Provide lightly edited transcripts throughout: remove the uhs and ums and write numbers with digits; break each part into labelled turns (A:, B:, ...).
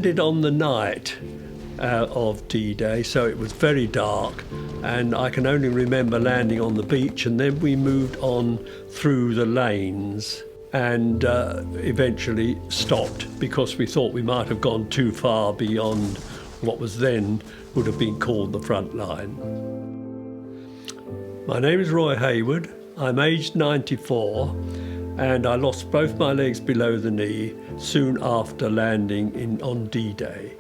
A: landed on the night of D-Day, so it was very dark, and I can only remember landing on the beach, and then we moved on through the lanes and eventually stopped because we thought we might have gone too far beyond what was then would have been called the front line. My name is Roy Hayward. I'm aged 94, and I lost both my legs below the knee soon after landing on D-Day.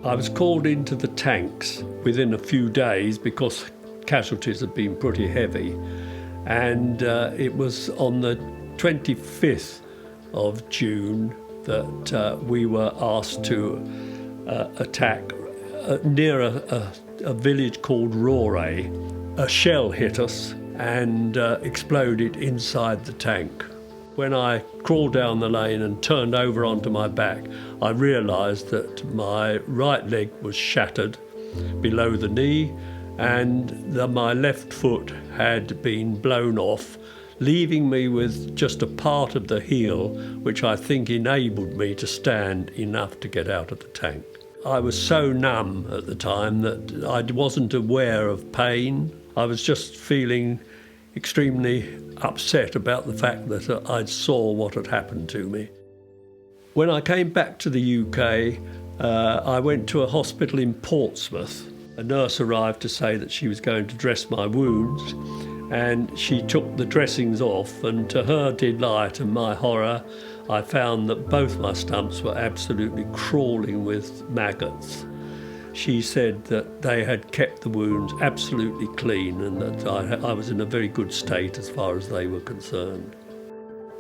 A: I was called into the tanks within a few days because casualties had been pretty heavy, and it was on the 25th of June that we were asked to attack near a village called Roré. A shell hit us and exploded inside the tank. When I crawled down the lane and turned over onto my back, I realised that my right leg was shattered below the knee, and that my left foot had been blown off, leaving me with just a part of the heel, which I think enabled me to stand enough to get out of the tank. I was so numb at the time that I wasn't aware of pain. I was just feeling extremely upset about the fact that I saw what had happened to me. When I came back to the UK, I went to a hospital in Portsmouth. A nurse arrived to say that she was going to dress my wounds, and she took the dressings off, and to her delight and my horror, I found that both my stumps were absolutely crawling with maggots. She said that they had kept the wounds absolutely clean and that I was in a very good state as far as they were concerned.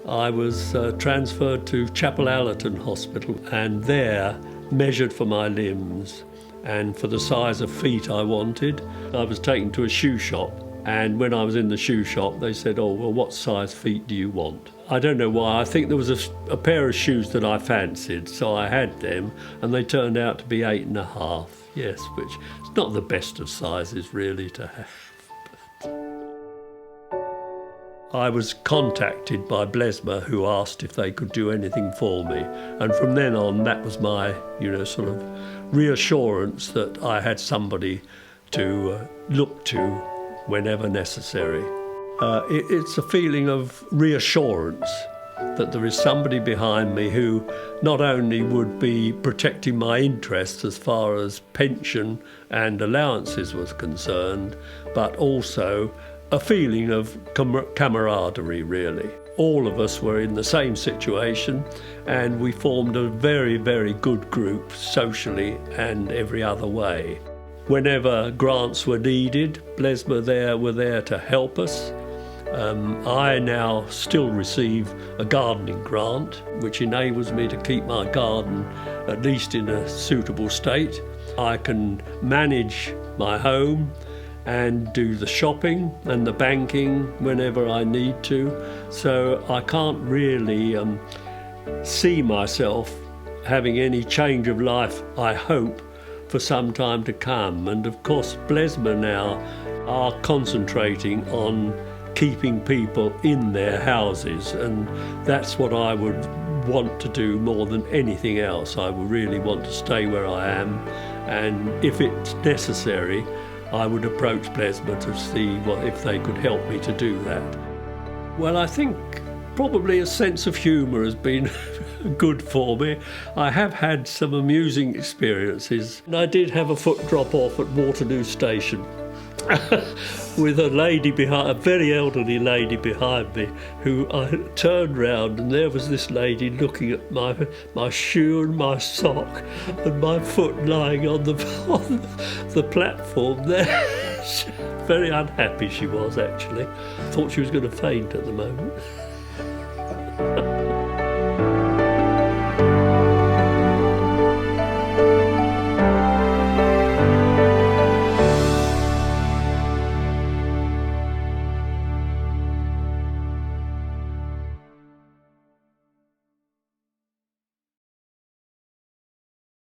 A: I was transferred to Chapel Allerton Hospital and there measured for my limbs and for the size of feet I wanted. I was taken to a shoe shop, and when I was in the shoe shop they said, "Oh, well, what size feet do you want?" I don't know why. I think there was a pair of shoes that I fancied, so I had them, and they turned out to be 8.5. Yes, which is not the best of sizes really to have. I was contacted by BLESMA, who asked if they could do anything for me, and from then on that was my, sort of reassurance that I had somebody to look to whenever necessary. It's a feeling of reassurance that there is somebody behind me who not only would be protecting my interests as far as pension and allowances was concerned, but also a feeling of camaraderie, really. All of us were in the same situation, and we formed a very, very good group socially and every other way. Whenever grants were needed, BLESMA were there to help us. I now still receive a gardening grant, which enables me to keep my garden at least in a suitable state. I can manage my home and do the shopping and the banking whenever I need to. So I can't really see myself having any change of life, I hope, for some time to come. And of course, BLESMA now are concentrating on keeping people in their houses, and that's what I would want to do more than anything else. I would really want to stay where I am, and if it's necessary, I would approach BLESMA to see if they could help me to do that. Well, I think probably a sense of humour has been good for me. I have had some amusing experiences. I did have a foot drop off at Waterloo Station with a very elderly lady behind me, who I turned round, and there was this lady looking at my shoe and my sock and my foot lying on the platform there. Very unhappy she was, actually. Thought she was going to faint at the moment.